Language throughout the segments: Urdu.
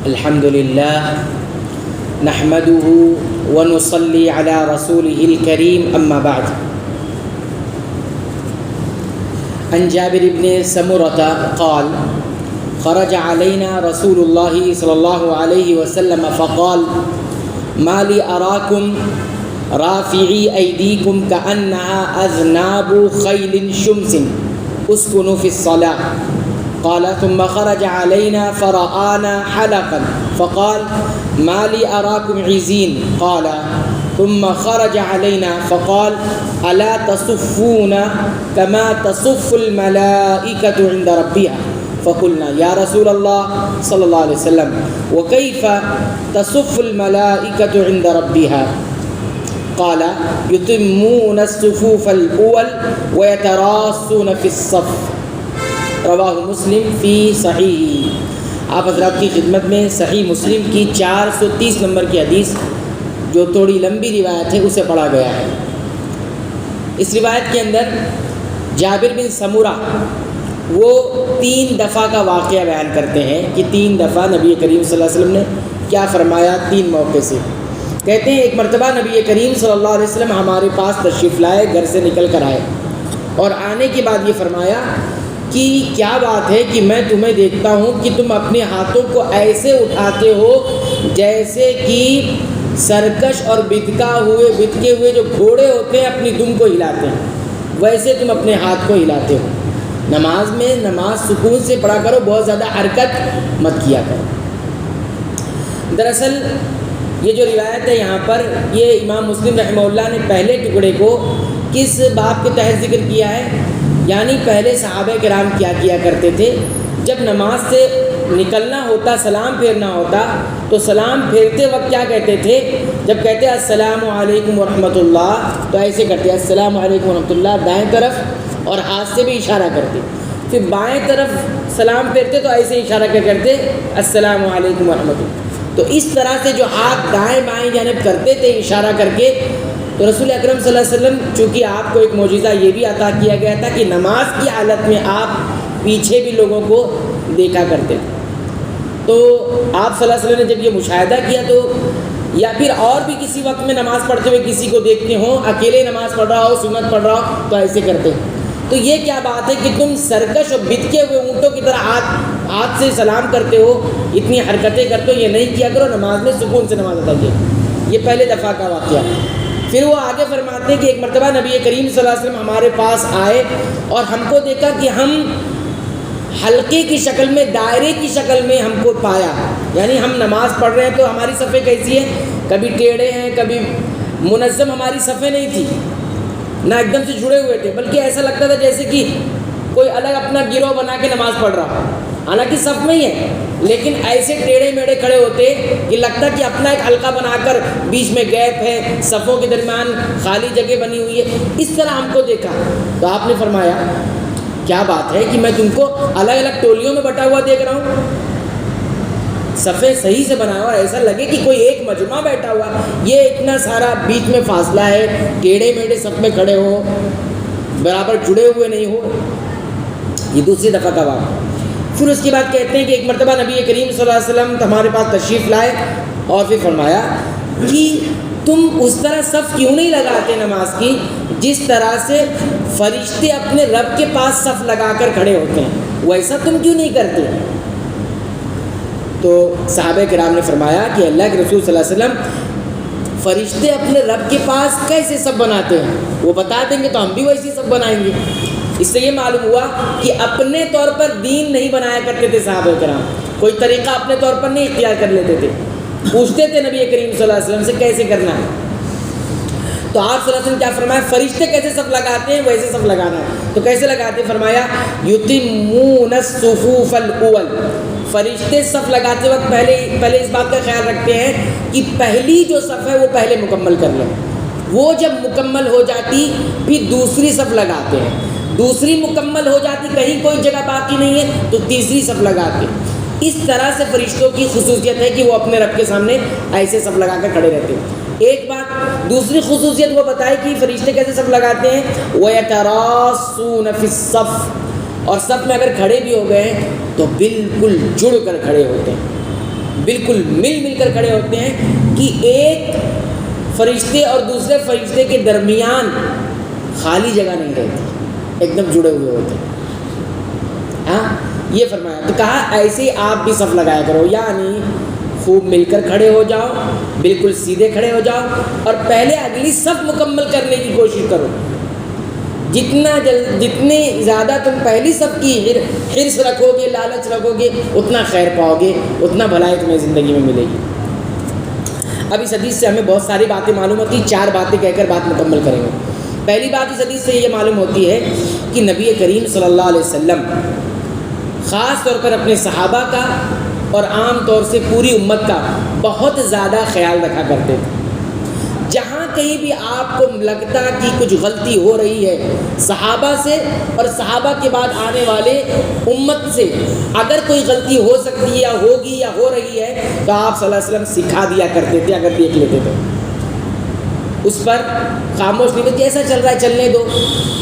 الحمد لله نحمده ونصلي على رسوله الكريم أما بعد. عن جابر بن سمرة قال خرج علينا رسول الله صلى الله عليه وسلم فقال ما لي أراكم رافعي أيديكم كأنها أذناب خيل شمس اسكنوا في الصلاة. قال ثم خرج علينا فرآنا حلقا فقال ما لي أراكم عزين. قال ثم خرج علينا فقال ألا تصفون كما تصف الملائكة عند ربها. فقلنا يا رسول الله صلى الله عليه وسلم وكيف تصف الملائكة عند ربها؟ قال يتمون الصفوف الأول ويتراصون في الصف. رواہ مسلم فی صحیح. آپ حضرات کی خدمت میں صحیح مسلم کی 430 نمبر کی حدیث جو تھوڑی لمبی روایت ہے اسے پڑھا گیا ہے. اس روایت کے اندر جابر بن سمورہ وہ 3 دفعہ کا واقعہ بیان کرتے ہیں کہ 3 دفعہ نبی کریم صلی اللہ علیہ وسلم نے کیا فرمایا 3 موقع سے. کہتے ہیں ایک مرتبہ نبی کریم صلی اللہ علیہ وسلم ہمارے پاس تشریف لائے, گھر سے نکل کر آئے اور آنے کے بعد یہ فرمایا کہ کیا بات ہے کہ میں تمہیں دیکھتا ہوں کہ تم اپنے ہاتھوں کو ایسے اٹھاتے ہو جیسے کہ سرکش اور بتکے ہوئے جو گھوڑے ہوتے ہیں اپنی دم کو ہلاتے ہیں, ویسے تم اپنے ہاتھ کو ہلاتے ہو. نماز میں نماز سکون سے پڑھا کرو, بہت زیادہ حرکت مت کیا کرو. دراصل یہ جو روایت ہے یہاں پر یہ امام مسلم رحمہ اللہ نے پہلے ٹکڑے کو کس باب کے تحت ذکر کیا ہے, یعنی پہلے صحابہ کرام کیا کرتے تھے جب نماز سے نکلنا ہوتا, سلام پھیرنا ہوتا تو سلام پھیرتے وقت کیا کہتے تھے؟ جب کہتے السلام علیکم ورحمۃ اللہ تو ایسے کرتے السلام علیکم ورحمۃ اللہ دائیں طرف اور ہاتھ سے بھی اشارہ کرتے. پھر بائیں طرف سلام پھیرتے تو ایسے اشارہ کرتے السلام علیکم ورحمۃ اللہ. تو اس طرح سے جو ہاتھ دائیں بائیں جانب کرتے تھے اشارہ کر کے, تو رسول اکرم صلی اللہ علیہ وسلم چونکہ آپ کو ایک معجزہ یہ بھی عطا کیا گیا تھا کہ نماز کی حالت میں آپ پیچھے بھی لوگوں کو دیکھا کرتے تھے. تو آپ صلی اللہ علیہ وسلم نے جب یہ مشاہدہ کیا تو یا پھر اور بھی کسی وقت میں نماز پڑھتے ہوئے کسی کو دیکھتے ہوں, اکیلے نماز پڑھ رہا ہو, سنت پڑھ رہا ہو تو ایسے کرتے ہیں. تو یہ کیا بات ہے کہ تم سرکش اور بتکے ہوئے اونٹوں کی طرح ہاتھ سے سلام کرتے ہو, اتنی حرکتیں کرتے ہو, یہ نہیں کیا کرو, نماز میں سکون سے نماز ادا کیا. یہ پہلے دفعہ کا واقعہ. پھر وہ آگے فرماتے ہیں کہ ایک مرتبہ نبی کریم صلی اللہ علیہ وسلم ہمارے پاس آئے اور ہم کو دیکھا کہ ہم حلقے کی شکل میں, دائرے کی شکل میں ہم کو پایا. یعنی ہم نماز پڑھ رہے ہیں تو ہماری صفیں کیسی ہیں, کبھی ٹیڑھے ہیں, کبھی منظم ہماری صفیں نہیں تھی, نہ ایک دم سے جڑے ہوئے تھے, بلکہ ایسا لگتا تھا جیسے کہ کوئی الگ اپنا گروہ بنا کے نماز پڑھ رہا. حالانکہ صف میں ہی ہے لیکن ایسے ٹیڑھے میڑھے کھڑے ہوتے کہ لگتا کہ اپنا ایک حلقہ بنا کر بیچ میں گیپ ہے, صفوں کے درمیان خالی جگہ بنی ہوئی ہے. اس طرح ہم کو دیکھا تو آپ نے فرمایا کیا بات ہے کہ میں تم کو الگ الگ ٹولیوں میں بٹا ہوا دیکھ رہا ہوں, صفیں صحیح سے بنا ہوا, ایسا لگے کہ کوئی ایک مجمع بیٹھا ہوا, یہ اتنا سارا بیچ میں فاصلہ ہے, ٹیڑھے میڑھے صف میں کھڑے ہو, برابر جڑے ہوئے نہیں ہو. یہ دوسری دفعہ کا واقعہ. پھر اس کے بعد کہتے ہیں کہ ایک مرتبہ نبی کریم صلی اللہ علیہ وسلم ہمارے پاس تشریف لائے اور پھر فرمایا کہ تم اس طرح صف کیوں نہیں لگاتے نماز کی جس طرح سے فرشتے اپنے رب کے پاس صف لگا کر کھڑے ہوتے ہیں, ویسا تم کیوں نہیں کرتے؟ تو صحابہ کرام نے فرمایا کہ اللہ کے رسول صلی اللہ علیہ وسلم فرشتے اپنے رب کے پاس کیسے صف بناتے ہیں وہ بتا دیں گے تو ہم بھی ویسی صف بنائیں گے. اس سے یہ معلوم ہوا کہ اپنے طور پر دین نہیں بنایا کرتے تھے صحابہ کرام, کوئی طریقہ اپنے طور پر نہیں اختیار کر لیتے تھے, پوچھتے تھے نبی کریم صلی اللہ علیہ وسلم سے کیسے کرنا ہے. تو آپ صلی اللہ علیہ وسلم کیا فرمایا, فرشتے کیسے صف لگاتے ہیں ویسے صف لگانا ہے. تو کیسے لگاتے ہیں؟ فرمایا یتمون الصفوف الاول. فرشتے صف لگاتے وقت پہلے اس بات کا خیال رکھتے ہیں کہ پہلی جو صف ہے وہ پہلے مکمل کر لیں. وہ جب مکمل ہو جاتی پھر دوسری صف لگاتے ہیں, دوسری مکمل ہو جاتی, کہیں کوئی جگہ باقی نہیں ہے تو تیسری صف لگاتے. اس طرح سے فرشتوں کی خصوصیت ہے کہ وہ اپنے رب کے سامنے ایسے صف لگا کر کھڑے رہتے ہیں. ایک بات دوسری خصوصیت وہ بتائے کہ فرشتے کیسے صف لگاتے ہیں, وَيَتَرَاصُونَ فِي الصَّفِّ, اور صف میں اگر کھڑے بھی ہو گئے ہیں تو بالکل جڑ کر کھڑے ہوتے ہیں, بالکل مل کر کھڑے ہوتے ہیں کہ ایک فرشتے اور دوسرے فرشتے کے درمیان خالی جگہ نہیں رہتی، ایک دم جڑے ہوئے ہوتے ہیں۔ ہاں یہ فرمایا، تو کہا ایسے ہی آپ بھی صف لگایا کرو، یعنی خوب مل کر کھڑے ہو جاؤ، بالکل سیدھے کھڑے ہو جاؤ، اور پہلے اگلی صف مکمل کرنے کی کوشش کرو۔ جتنی زیادہ تم پہلی صف کی حرص رکھو گے، لالچ رکھو گے، اتنا خیر پاؤ گے، اتنا بھلائی تمہیں زندگی میں ملے گی۔ اب اس حدیث سے ہمیں بہت ساری باتیں معلوم ہوتی ہیں، 4 باتیں کہہ کر بات مکمل کریں گے۔ پہلی بات اس حدیث سے یہ معلوم ہوتی ہے کہ نبی کریم صلی اللہ علیہ وسلم خاص طور پر اپنے صحابہ کا اور عام طور سے پوری امت کا بہت زیادہ خیال رکھا کرتے تھے۔ جہاں کہیں بھی آپ کو لگتا کہ کچھ غلطی ہو رہی ہے صحابہ سے اور صحابہ کے بعد آنے والے امت سے، اگر کوئی غلطی ہو سکتی ہے یا ہوگی یا ہو رہی ہے، تو آپ صلی اللہ علیہ وسلم سکھا دیا کرتے تھے، اگر دیکھ لیتے تھے اس پر خاموش نہیں تھے، جیسا چل رہا ہے چلنے دو،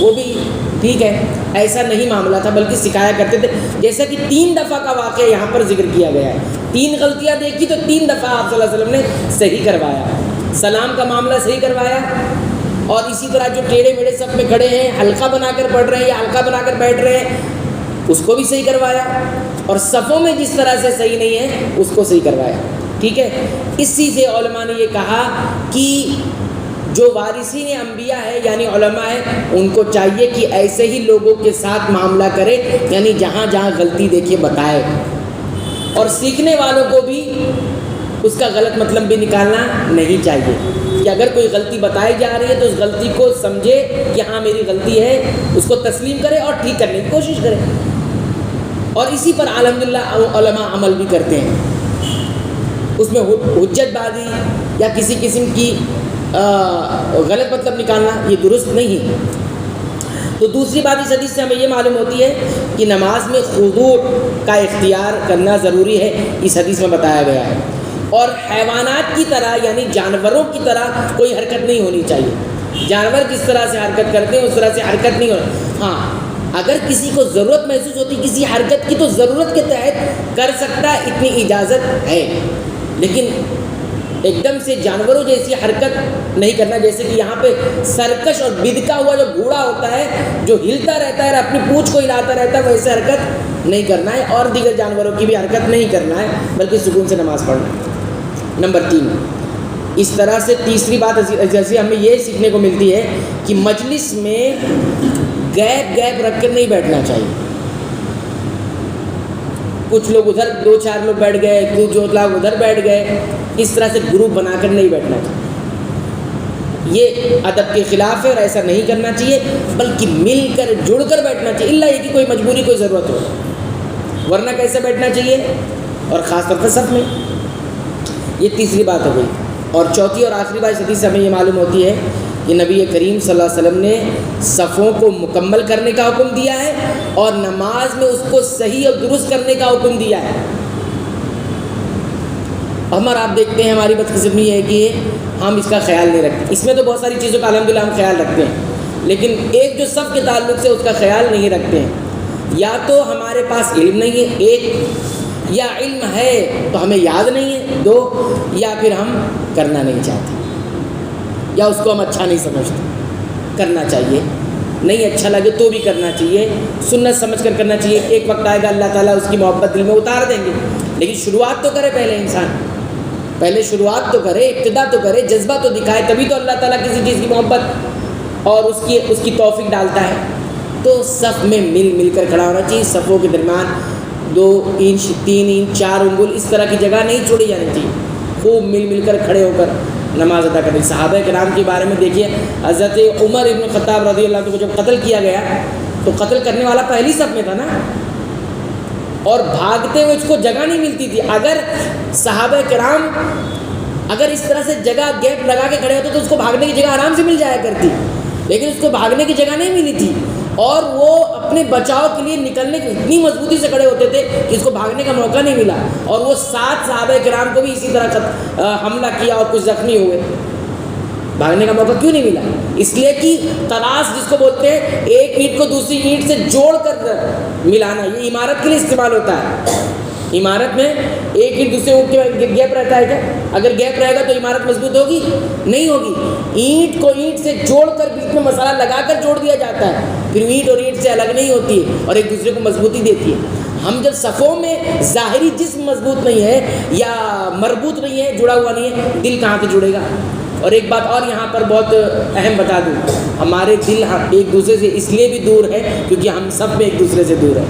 وہ بھی ٹھیک ہے، ایسا نہیں معاملہ تھا، بلکہ سکھایا کرتے تھے۔ جیسا کہ 3 دفعہ کا واقعہ یہاں پر ذکر کیا گیا ہے، 3 غلطیاں دیکھی تو 3 دفعہ آپ صلی اللہ علیہ وسلم نے صحیح کروایا، سلام کا معاملہ صحیح کروایا، اور اسی طرح جو ٹیڑھے میڑھے صف میں کھڑے ہیں، حلقہ بنا کر پڑھ رہے ہیں یا حلقہ بنا کر بیٹھ رہے ہیں، اس کو بھی صحیح کروایا، اور صفوں میں جس طرح سے صحیح نہیں ہے اس کو صحیح کروایا، ٹھیک ہے۔ اسی سے علماء نے یہ کہا کہ جو وارثین انبیاء ہے یعنی علماء ہے، ان کو چاہیے کہ ایسے ہی لوگوں کے ساتھ معاملہ کرے، یعنی جہاں جہاں غلطی دیکھے بتائے، اور سیکھنے والوں کو بھی اس کا غلط مطلب بھی نکالنا نہیں چاہیے، کہ اگر کوئی غلطی بتائی جا رہی ہے تو اس غلطی کو سمجھے کہ ہاں میری غلطی ہے، اس کو تسلیم کرے اور ٹھیک کرنے کی کوشش کرے، اور اسی پر الحمدللہ علماء عمل بھی کرتے ہیں۔ اس میں حجت بازی یا کسی قسم کی غلط مطلب نکالنا یہ درست نہیں۔ تو دوسری بات اس حدیث سے ہمیں یہ معلوم ہوتی ہے کہ نماز میں خضوع کا اختیار کرنا ضروری ہے، اس حدیث میں بتایا گیا ہے، اور حیوانات کی طرح یعنی جانوروں کی طرح کوئی حرکت نہیں ہونی چاہیے۔ جانور جس طرح سے حرکت کرتے ہیں اس طرح سے حرکت نہیں ہونی۔ ہاں اگر کسی کو ضرورت محسوس ہوتی کسی حرکت کی تو ضرورت کے تحت کر سکتا ہے، اتنی اجازت ہے، لیکن ایک دم سے جانوروں جیسی حرکت نہیں کرنا، جیسے کہ یہاں پہ سرکش اور بدکا ہوا جو گھوڑا ہوتا ہے جو ہلتا رہتا ہے اور اپنی پونچھ کو ہلاتا رہتا ہے، ویسے حرکت نہیں کرنا ہے، اور دیگر جانوروں کی بھی حرکت نہیں کرنا ہے، بلکہ سکون سے نماز پڑھنا ہے۔ نمبر 3، اس طرح سے تیسری بات جیسے ہمیں یہ سیکھنے کو ملتی ہے کہ مجلس میں گیپ رکھ کر نہیں بیٹھنا چاہیے۔ کچھ لوگ ادھر 2-4 لوگ بیٹھ گئے، کچھ جو لوگ ادھر بیٹھ گئے، اس طرح سے گروپ بنا کر نہیں بیٹھنا چاہیے، یہ ادب کے خلاف ہے اور ایسا نہیں کرنا چاہیے، بلکہ مل کر جڑ کر بیٹھنا چاہیے، الا یہ کہ کوئی مجبوری کوئی ضرورت ہو، ورنہ کیسے بیٹھنا چاہیے، اور خاص طور پر صف میں۔ یہ تیسری بات ہو گئی، اور چوتھی اور آخری بات اس حدیث سے ہمیں یہ معلوم ہوتی ہے کہ نبی کریم صلی اللہ علیہ وسلم نے صفوں کو مکمل کرنے کا حکم دیا ہے اور نماز میں اس کو صحیح اور درست کرنے کا حکم دیا ہے۔ ہمارا آپ دیکھتے ہیں ہماری بدقسمتی یہ ہے کہ ہم اس کا خیال نہیں رکھتے، اس میں تو بہت ساری چیزوں کا الحمدللہ ہم خیال رکھتے ہیں، لیکن ایک جو صف کے تعلق سے اس کا خیال نہیں رکھتے ہیں، یا تو ہمارے پاس علم نہیں ہے، ایک، یا علم ہے تو ہمیں یاد نہیں ہے، 2، یا پھر ہم کرنا نہیں چاہتے، یا اس کو ہم اچھا نہیں سمجھتے۔ کرنا چاہیے، نہیں اچھا لگے تو بھی کرنا چاہیے، سنت سمجھ کر کرنا چاہیے، ایک وقت آئے گا اللہ تعالیٰ اس کی محبت دل میں اتار دیں گے، لیکن شروعات تو کرے پہلے انسان، پہلے شروعات تو کرے، ابتدا تو کرے، جذبہ تو دکھائے، تبھی تو اللہ تعالیٰ کسی چیز کی محبت اور اس کی توفیق ڈالتا ہے۔ تو صف میں مل کر کھڑا ہونا چاہیے، صفوں کے درمیان 2 انچ 3 انچ 4 انگل اس طرح کی جگہ نہیں چھوڑی جانی چاہیے، خوب مل کر کھڑے ہو کر نماز ادا کرنی۔ صحابہ کرام کے بارے میں دیکھیے، حضرت عمر ابن خطاب رضی اللہ عنہ کو جب قتل کیا گیا تو قتل کرنے والا پہلی صف میں تھا نا، اور بھاگتے ہوئے اس کو جگہ نہیں ملتی تھی۔ اگر صحابہ کرام اگر اس طرح سے جگہ گیپ لگا کے کھڑے ہوتے تو اس کو بھاگنے کی جگہ آرام سے مل جایا کرتی، لیکن اس کو بھاگنے کی جگہ نہیں ملی تھی، اور وہ اپنے بچاؤ کے لیے نکلنے کی اتنی مضبوطی سے کھڑے ہوتے تھے کہ اس کو بھاگنے کا موقع نہیں ملا، اور وہ 7 صحابہ کرام کو بھی اسی طرح حملہ کیا اور کچھ زخمی ہوئے۔ بھاگنے کا موقع کیوں نہیں ملا؟ اس لیے کہ تراس جس کو بولتے ہیں، ایک اینٹ کو دوسری اینٹ سے جوڑ کر ملانا، یہ عمارت کے لیے استعمال ہوتا ہے۔ عمارت میں ایک دوسرے کے گیپ رہتا ہے کیا؟ اگر گیپ رہے گا تو عمارت مضبوط ہوگی؟ نہیں ہوگی۔ اینٹ کو اینٹ سے جوڑ کر بیچ میں مسالہ لگا کر جوڑ دیا جاتا ہے، پھر اینٹ اور اینٹ سے الگ نہیں ہوتی ہے اور ایک دوسرے کو مضبوطی دیتی ہے۔ ہم جب صفوں میں ظاہری جسم مضبوط نہیں ہے یا مربوط نہیں ہے، جڑا ہوا نہیں ہے، دل کہاں سے جڑے گا؟ اور ایک بات اور یہاں پر بہت اہم بتا دوں، ہمارے دل ایک دوسرے سے اس لیے بھی دور ہے کیونکہ ہم سب میں ایک دوسرے سے دور ہیں۔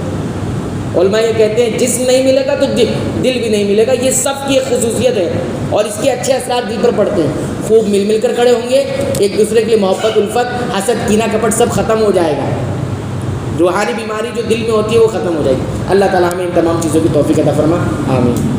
علماء یہ کہتے ہیں جسم نہیں ملے گا تو دل بھی نہیں ملے گا، یہ سب کی ایک خصوصیت ہے اور اس کے اچھے اثرات دل پر پڑتے ہیں۔ خوب مل کر کھڑے ہوں گے، ایک دوسرے کے لیے محبت، الفت، حسد، کینہ، کپٹ سب ختم ہو جائے گا، روحانی بیماری جو دل میں ہوتی ہے وہ ختم ہو جائے گی۔ اللہ تعالیٰ ہمیں ان تمام چیزوں کی توفیق عطا فرما، آمین۔